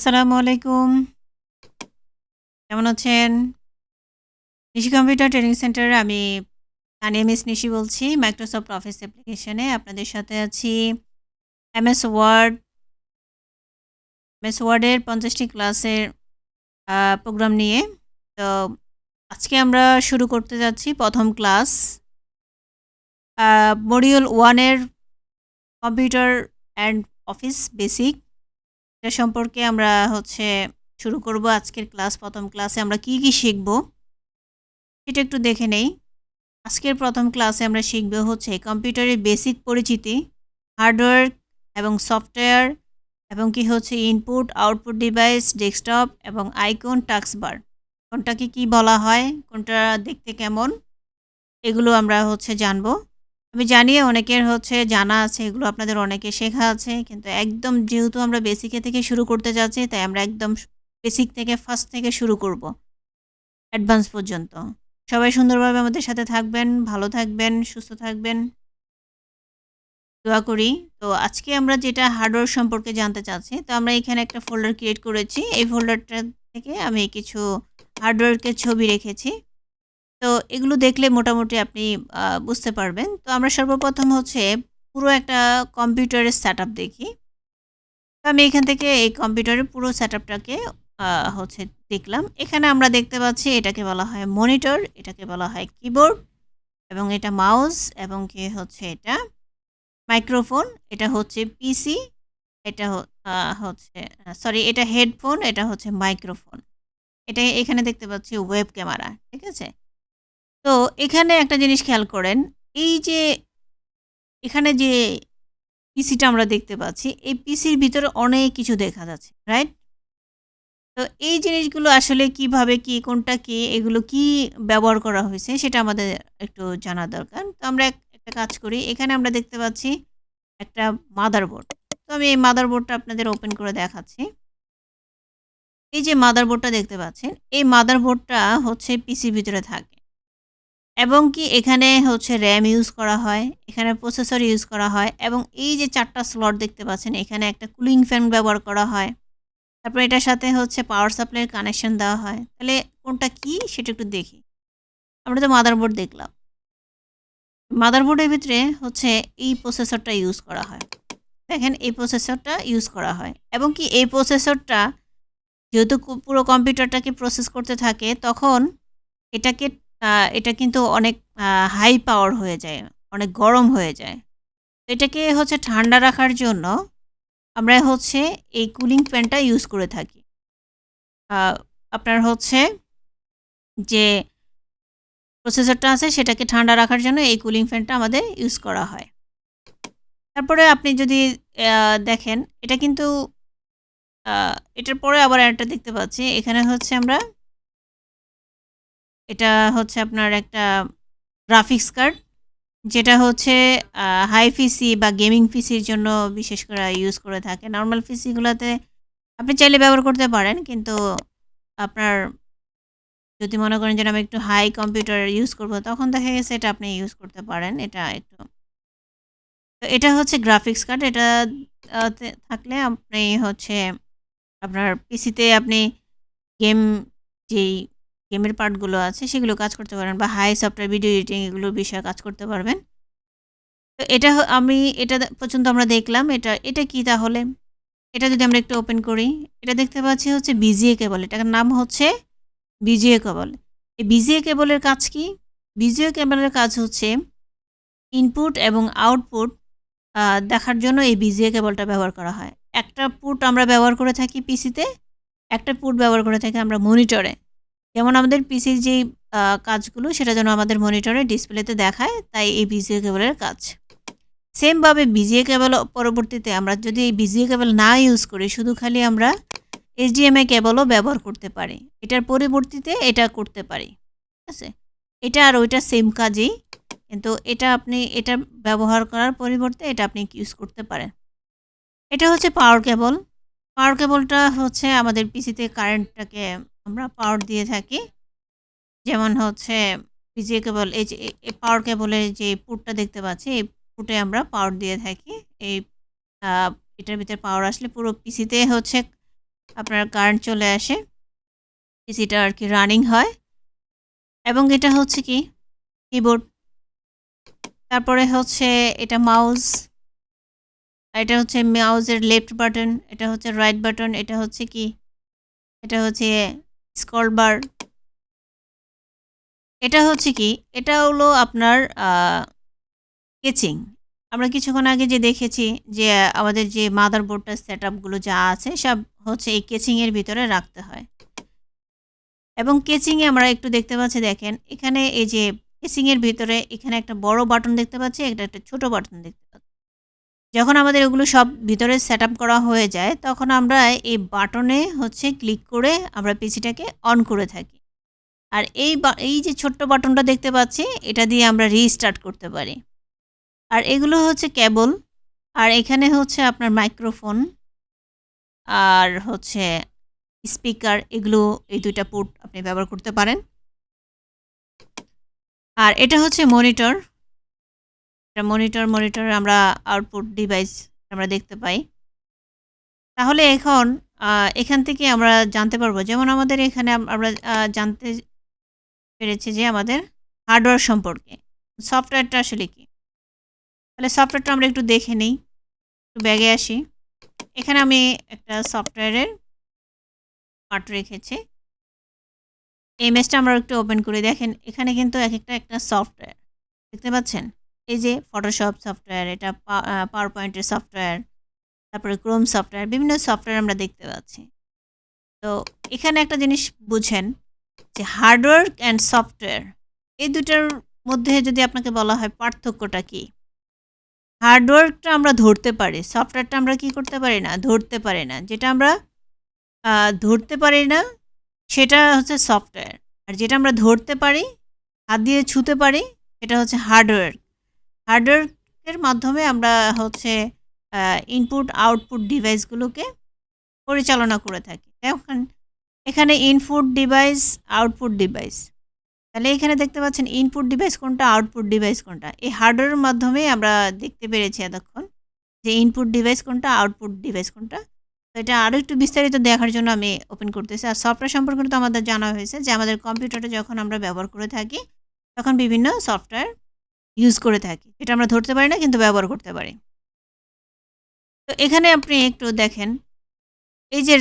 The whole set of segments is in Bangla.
আসসালামু আলাইকুম। কেমন আছেন? নিশি কম্পিউটার ট্রেনিং সেন্টারে আমি তানিয়া মিস নিশি বলছি। মাইক্রোসফট অফিস অ্যাপ্লিকেশনে আপনাদের সাথে আছি। এমএস ওয়ার্ড, এমএস ওয়ার্ডের ৫০ টি ক্লাসের প্রোগ্রাম নিয়ে। তো আজকে আমরা শুরু করতে যাচ্ছি ১ম ক্লাস। মডিউল 1 এর কম্পিউটার অ্যান্ড অফিস বেসিক। এটা সম্পর্কে আমরা শুরু করব আজকের ক্লাস। ১ম ক্লাসে আমরা কি শিখব সেটা একটু দেখে নেই। আজকের ১ম ক্লাসে আমরা শিখব কম্পিউটারের বেসিক পরিচিতি, হার্ডওয়্যার এবং সফটওয়্যার এবং ইনপুট, আউটপুট ডিভাইস, ডেস্কটপ এবং আইকন, টাস্কবার। কোনটাকে কি বলা হয়, কোনটা দেখতে কেমন, এগুলো আমরা জানব। আমি জানি অনেকের জানা আছে, এগুলো আপনাদের অনেকের শেখা আছে, কিন্তু একদম যেহেতু আমরা বেসিকে থেকে শুরু করতে যাচ্ছি, তাই আমরা একদম বেসিক থেকে ফার্স্ট থেকে শুরু করব অ্যাডভান্স পর্যন্ত। সবাই সুন্দরভাবে আমাদের সাথে থাকবেন, ভালো থাকবেন, সুস্থ থাকবেন, দোয়া করি। তো আজকে আমরা যেটা হার্ডওয়্যার সম্পর্কে জানতে চাচ্ছি, তো আমরা এখানে একটা ফোল্ডার ক্রিয়েট করেছি। এই ফোল্ডারটা থেকে আমি কিছু হার্ডওয়্যারকে ছবি রেখেছি। তো এগুলো দেখলে মোটামুটি আপনি বুঝতে পারবেন। তো আমরা সর্বপ্রথম পুরো একটা কম্পিউটারের সেটআপ দেখি। তো আমি এখান থেকে এই কম্পিউটারের পুরো সেটআপটাকে দেখলাম। এখানে আমরা দেখতে পাচ্ছি এটাকে বলা হয় মনিটর, এটাকে বলা হয় কিবোর্ড এবং এটা মাউস এবং এটা মাইক্রোফোন, এটা পিসি, এটা সরি এটা হেডফোন, এটা মাইক্রোফোন। এটা এখানে দেখতে পাচ্ছি ওয়েব ক্যামেরা, ঠিক আছে? তো এখানে একটা জিনিস খেয়াল করেন, এই যে এখানে যে পিসিটা আমরা দেখতে পাচ্ছি, এই পিসির ভিতরে অনেক কিছু দেখা যাচ্ছে, রাইট? তো এই জিনিসগুলো আসলে কিভাবে কি, কোনটা কি, এগুলো কি ব্যবহার করা হয়েছে সেটা আমাদের একটু জানা দরকার। তো আমরা একটা কাজ করি। এখানে আমরা দেখতে পাচ্ছি একটা মাদারবোর্ড। তো আমি এই মাদারবোর্ডটা আপনাদের ওপেন করে দেখাচ্ছি। এই যে মাদারবোর্ডটা দেখতে পাচ্ছেন, এই মাদারবোর্ডটা পিসির ভিতরে থাকে এবং কি এখানে RAM ইউজ করা হয়, এখানে প্রসেসর ইউজ করা হয় এবং এই যে ৪ টা স্লট দেখতে পাচ্ছেন, এখানে একটা কুলিং ফ্যান ব্যবহার করা হয়। তারপর এটার সাথে পাওয়ার সাপ্লাইয়ের কানেকশন দেওয়া হয়। তাহলে কোনটা কি সেটা একটু দেখি। আমরা তো মাদারবোর্ড দেখলাম। মাদারবোর্ডের ভিতরে এই প্রসেসরটা ইউজ করা হয়। দেখেন এই প্রসেসরটা ইউজ করা হয় এবং কি এই প্রসেসরটা যেহেতু পুরো কম্পিউটারটাকে প্রসেস করতে থাকে, তখন এটাকে এটা কিন্তু অনেক হাই পাওয়ার হয়ে যায়, অনেক গরম হয়ে যায়। তো এটাকে ঠান্ডা রাখার জন্য আমরা এই কুলিং ফ্যানটা ইউজ করে থাকি। আপনার যে প্রসেসরটা আছে সেটাকে ঠান্ডা রাখার জন্য এই কুলিং ফ্যানটা আমাদের ইউজ করা হয়। তারপরে আপনি যদি দেখেন, এটা কিন্তু এটার পরে আবার একটা দেখতে পাচ্ছি। এখানে আমরা এটা আপনার একটা গ্রাফিক্স কার্ড, যেটা হাই পিসি বা গেমিং পিসির জন্য বিশেষ করে ইউজ করে থাকে। নরমাল পিসিগুলোতে আপনি চাইলে ব্যবহার করতে পারেন, কিন্তু আপনার যদি মনে করেন যে আমি একটু হাই কম্পিউটার ইউজ করব, তখন দেখা গেছে এটা আপনি ইউজ করতে পারেন। এটা একটু, তো এটা গ্রাফিক্স কার্ড। এটা থাকলে আপনি আপনার পিসিতে আপনি গেম, যেই গেমের পার্টগুলো আছে সেগুলো কাজ করতে পারেন বা হাই সফটওয়্যার ভিডিও এডিটিং এগুলোর বিষয়ে কাজ করতে পারবেন। তো এটা আমি এটা পর্যন্ত আমরা দেখলাম। এটা কি তাহলে? এটা যদি আমরা একটু ওপেন করি, এটা দেখতে পাচ্ছি বিজিএ কেবল। এটার নাম বিজিএ কেবল। এই বিজিএ কেবলের কাজ কি? বিজিএ কেবলের কাজ ইনপুট এবং আউটপুট দেখার জন্য এই বিজিএ কেবলটা ব্যবহার করা হয়। একটা পুট আমরা ব্যবহার করে থাকি পিসিতে, একটা পুট ব্যবহার করে থাকি আমরা মনিটরে। যেমন আমাদের পিসির যেই কাজগুলো সেটা যেন আমাদের মনিটরে ডিসপ্লেতে দেখায়, তাই এই বিজিএ কেবলের কাজ। সেমভাবে বিজিএ কেবল পরবর্তীতে আমরা যদি এই বিজিএ কেবল না ইউজ করি, শুধু খালি আমরা এইচডিএমআই কেবলও ব্যবহার করতে পারি। এটার পরিবর্তিতে এটা করতে পারি, ঠিক আছে? এটা আর ওইটা সেম কাজই, কিন্তু এটা আপনি এটা ব্যবহার করার পরিবর্তে এটা আপনি ইউজ করতে পারেন। এটা পাওয়ার কেবল। পাওয়ার কেবলটা আমাদের পিসিতে কারেন্টটাকে আমরা পাওয়ার দিয়ে থাকি। যেমন বিজিএ কেবল, এই যে পাওয়ার কেবলের যে পুটটা দেখতে পাচ্ছি, এই পুটে আমরা পাওয়ার দিয়ে থাকি। এই এটার ভিতরে পাওয়ার আসলে পুরো পিসিতে আপনার কারেন্ট চলে আসে, পিসিটা আর কি রানিং হয়, এবং এটা হচ্ছে কি কিবোর্ড, তারপরে হচ্ছে এটা মাউস, এটা হচ্ছে মাউসের লেফট বাটন, এটা হচ্ছে রাইট বাটন, এটা হচ্ছে কি, এটা হচ্ছে স্ক্রল বার, এটা হচ্ছে কি, এটা হলো আপনার কেচিং। আমরা কিছুক্ষণ আগে যে দেখেছি যে আমাদের যে মাদারবোর্ডটা সেটআপগুলো যা আছে সব হচ্ছে এই কেচিংয়ের ভিতরে রাখতে হয়, এবং কেচিংয়ে আমরা একটু দেখতে পাচ্ছি, দেখেন এখানে এই যে কেচিংয়ের ভিতরে এখানে একটা বড় বাটন দেখতে পাচ্ছি, একটা ছোট বাটন দেখতে পাচ্ছি। যখন আমাদের এগুলো সব ভিতরে সেটআপ করা হয়ে যায় তখন আমরা এই বাটনে হচ্ছে ক্লিক করে আমরা পিসিটাকে অন করে থাকি। আর এই যে ছোট্ট বাটনটা দেখতে পাচ্ছি এটা দিয়ে আমরা রিস্টার্ট করতে পারি। আর এগুলো হচ্ছে কেবল, আর এখানে হচ্ছে আপনার মাইক্রোফোন আর হচ্ছে স্পিকার, এগুলো এই দুইটা পোর্ট আপনি ব্যবহার করতে পারেন। আর এটা হচ্ছে মনিটর, এটা মনিটর আমরা আউটপুট ডিভাইস আমরা দেখতে পাই। তাহলে এখন এখান থেকে আমরা জানতে পারবো, যেমন আমাদের এখানে আমরা জানতে পেরেছি যে আমাদের হার্ডওয়্যার সম্পর্কে, সফটওয়্যারটা আসলে কি। তাহলে সফটওয়্যারটা আমরা একটু দেখে নিই, একটু ব্যাগে আসি। এখানে আমি একটা সফটওয়্যারের পার্ট রেখেছি, এই ইমেজটা আমরা একটু ওপেন করে দেখেন, এখানে কিন্তু এক একটা সফটওয়্যার দেখতে পাচ্ছেন। এই যে ফটোশপ সফটওয়্যার, এটা পাওয়ার পয়েন্টের সফটওয়্যার, তারপরে ক্রোম সফটওয়্যার, বিভিন্ন সফটওয়্যার আমরা দেখতে পাচ্ছি। তো এখানে একটা জিনিস বুঝেন যে হার্ডওয়্যার অ্যান্ড সফটওয়্যার এই দুটার মধ্যে যদি আপনাকে বলা হয় পার্থক্যটা কি, হার্ডওয়্যারটা আমরা ধরতে পারি, সফটওয়্যারটা আমরা কি করতে পারি না, ধরতে পারি না। যেটা আমরা ধরতে পারি না সেটা হচ্ছে সফটওয়্যার, আর যেটা আমরা ধরতে পারি, হাত দিয়ে ছুঁতে পারি, সেটা হচ্ছে হার্ডওয়্যার। হার্ডওয়্যারের মাধ্যমে আমরা হচ্ছে ইনপুট আউটপুট ডিভাইসগুলোকে পরিচালনা করে থাকি। এখন এখানে ইনপুট ডিভাইস, আউটপুট ডিভাইস, তাহলে এখানে দেখতে পাচ্ছেন ইনপুট ডিভাইস কোনটা, আউটপুট ডিভাইস কোনটা। এই হার্ডওয়্যারের মাধ্যমে আমরা দেখতে পেরেছি এতক্ষণ যে ইনপুট ডিভাইস কোনটা, আউটপুট ডিভাইস কোনটা। তো এটা আরও একটু বিস্তারিত দেখার জন্য আমি ওপেন করতেছি। আর সফটওয়্যার সম্পর্কে তো আমাদের জানা হয়েছে যে আমাদের কম্পিউটারে যখন আমরা ব্যবহার করে থাকি তখন বিভিন্ন সফটওয়্যার ইউজ করে থাকি, যেটা আমরা ধরতে পারি না কিন্তু ব্যবহার করতে পারি। তো এখানে আপনি একটু দেখেন, এই যে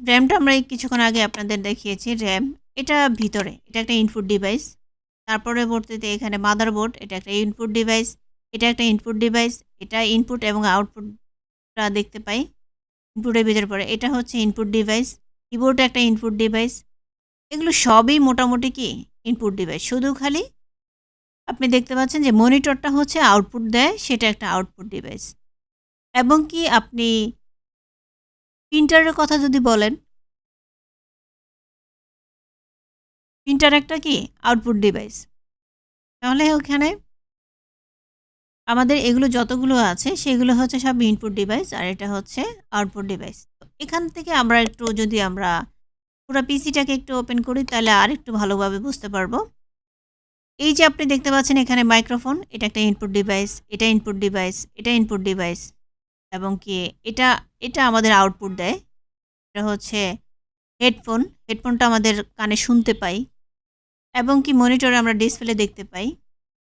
র্যামটা আমরা এই কিছুক্ষণ আগে আপনাদের দেখিয়েছি। র্যাম এটা ভিতরে, এটা একটা ইনপুট ডিভাইস। তার পরবর্তীতে এখানে মাদারবোর্ড, এটা একটা ইনপুট ডিভাইস, এটা একটা ইনপুট ডিভাইস, এটা ইনপুট এবং আউটপুটটা দেখতে পাই ইনপুটের ভিতরে পড়ে। এটা হচ্ছে ইনপুট ডিভাইস, কিবোর্ড একটা ইনপুট ডিভাইস। এগুলো সবই মোটামুটি কি ইনপুট ডিভাইস, শুধু খালি আপনি দেখতে পাচ্ছেন যে মনিটরটা হচ্ছে আউটপুট দেয়, সেটা একটা আউটপুট ডিভাইস। এবং কি আপনি প্রিন্টারের কথা যদি বলেন, প্রিন্টার একটা কি আউটপুট ডিভাইস। তাহলে ওখানে আমাদের এগুলো যতগুলো আছে সেগুলো হচ্ছে সব ইনপুট ডিভাইস, আর এটা হচ্ছে আউটপুট ডিভাইস। তো এখান থেকে আমরা একটু যদি আমরা পুরো পিসিটাকে একটু ওপেন করি তাহলে আর একটু ভালোভাবে বুঝতে পারবো। এই যে আপনি দেখতে পাচ্ছেন এখানে মাইক্রোফোন, এটা একটা ইনপুট ডিভাইস, এটা ইনপুট ডিভাইস, এটা ইনপুট ডিভাইস, এবং কি এটা এটা আমাদের আউটপুট দেয়। এটা হচ্ছে হেডফোন, হেডফোনটা আমাদের কানে শুনতে পাই, এবং কি মনিটরে আমরা ডিসপ্লে দেখতে পাই।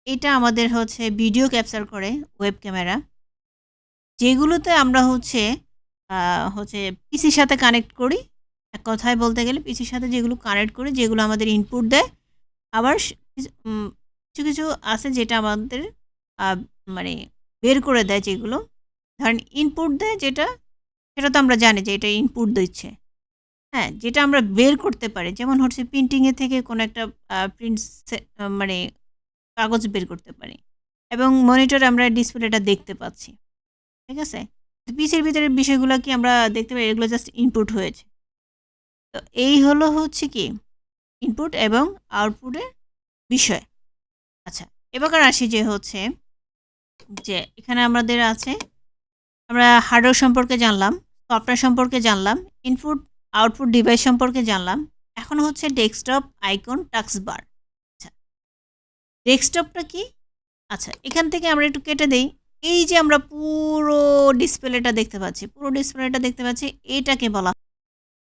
এটা আমাদের হচ্ছে ভিডিও ক্যাপচার করে ওয়েব ক্যামেরা, যেগুলোতে আমরা হচ্ছে পিসির সাথে কানেক্ট করি। এক কথায় বলতে গেলে পিসির সাথে যেগুলো কানেক্ট করি, যেগুলো আমাদের ইনপুট দেয়। আবার কিছু কিছু আছে যেটা আমাদের মানে বের করে দেয়, যেগুলো ধরেন ইনপুট দেয় যেটা, সেটা তো আমরা জানি যে এটা ইনপুট দিচ্ছে। হ্যাঁ, যেটা আমরা বের করতে পারি, যেমন হচ্ছে প্রিন্টিংয়ের থেকে কোনো একটা প্রিন্ট মানে কাগজ বের করতে পারি, এবং মনিটরে আমরা ডিসপ্লেটা দেখতে পাচ্ছি। ঠিক আছে? তো পিসির ভিতরের বিষয়গুলো কি আমরা দেখতে পাই, এগুলো জাস্ট ইনপুট হয়েছে। তো এই হলো হচ্ছে কি ইনপুট এবং আউটপুটের বিষয়। আচ্ছা, এবার আসি যে হচ্ছে যে এখানে আমাদের আছে, আমরা হার্ডওয়্যার সম্পর্কে জানলাম, সফটওয়্যার সম্পর্কে জানলাম, ইনপুট আউটপুট ডিভাইস সম্পর্কে জানলাম। এখন হচ্ছে ডেস্কটপ আইকন টাস্কবার। আচ্ছা, ডেস্কটপটা কি? আচ্ছা, এখান থেকে আমরা একটু কেটে দেই। এই যে আমরা পুরো ডিসপ্লেটা দেখতে পাচ্ছি, এটাকে বলা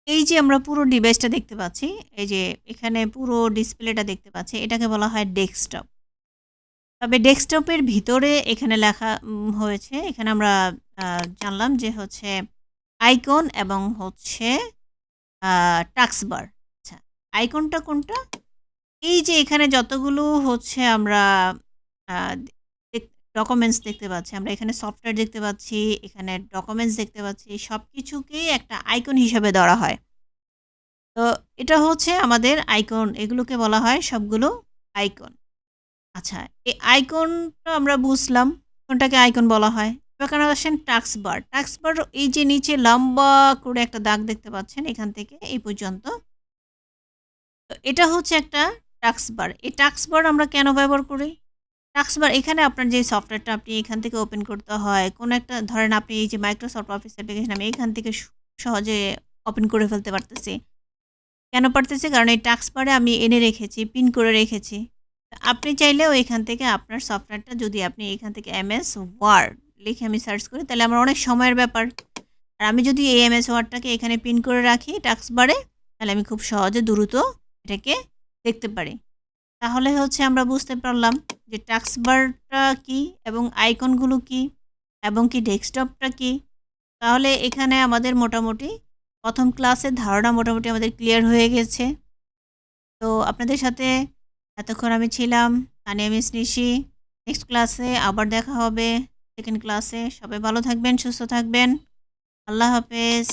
এই যে আমরা পুরো ডিভাইসটা দেখতে পাচ্ছি, এই যে এখানে পুরো ডিসপ্লেটা দেখতে পাচ্ছি, এটাকে বলা হয় ডেস্কটপ। তবে ডেস্কটপের ভিতরে এখানে লেখা হয়েছে, এখানে আমরা জানলাম যে হচ্ছে আইকন এবং হচ্ছে টাস্কবার। আচ্ছা, আইকনটা কোনটা? এই যে এখানে যতগুলো হচ্ছে আমরা আ ডকুমেন্টস দেখতে পাচ্ছি, আমরা এখানে সফটওয়্যার দেখতে পাচ্ছি, এখানে ডকুমেন্টস দেখতে পাচ্ছি, সবকিছুকেই একটা আইকন হিসাবে ধরা হয়। তো এটা হচ্ছে আমাদের আইকন, এগুলোকে বলা হয় সবগুলো আইকন। আচ্ছা, এই আইকনটা আমরা বুঝলাম, কোনটাকে আইকন বলা হয়। এবার আসেন টাস্কবার। টাস্কবার এই যে নিচে লম্বা করে একটা দাগ দেখতে পাচ্ছেন এখান থেকে এই পর্যন্ত। তো এটা হচ্ছে একটা টাস্কবার। এই টাস্কবার আমরা কেন ব্যবহার করি? টাস্কবার এখানে আপনার যে সফটওয়্যারটা আপনি এখান থেকে ওপেন করতে হয়, কোনো একটা ধরেন আপনি এই যে মাইক্রোসফট অফিস অ্যাপ্লিকেশন আমি এখান থেকে সহজে ওপেন করে ফেলতে পারতেছি। কেন পারতেছি? কারণ এই টাস্কবারে আমি এনে রেখেছি, পিন করে রেখেছি। আপনি চাইলেও এখান থেকে আপনার সফটওয়্যারটা যদি আপনি এখান থেকে এমএস ওয়ার্ড লিখে আমি সার্চ করি, তাহলে আমার অনেক সময়ের ব্যাপার। আর আমি যদি এই এমএস ওয়ার্ডটাকে এখানে পিন করে রাখি টাস্কবারে, তাহলে আমি খুব সহজে দ্রুত এটাকে দেখতে পারি। তাহলে হচ্ছে আমরা বুঝতে পারলাম যে টাস্কবারটা কি এবং আইকনগুলো কি এবং কি ডেস্কটপটা কি। তাহলে এখানে আমাদের মোটামুটি প্রথম ক্লাসের ধারণা মোটামুটি আমাদের ক্লিয়ার হয়ে গেছে। তো আপনাদের সাথে এতক্ষণ আমি ছিলাম তানিয়া মিস নিশি। নেক্সট ক্লাসে আবার দেখা হবে, সেকেন্ড ক্লাসে। সবাই ভালো থাকবেন, সুস্থ থাকবেন। আল্লাহ হাফেজ।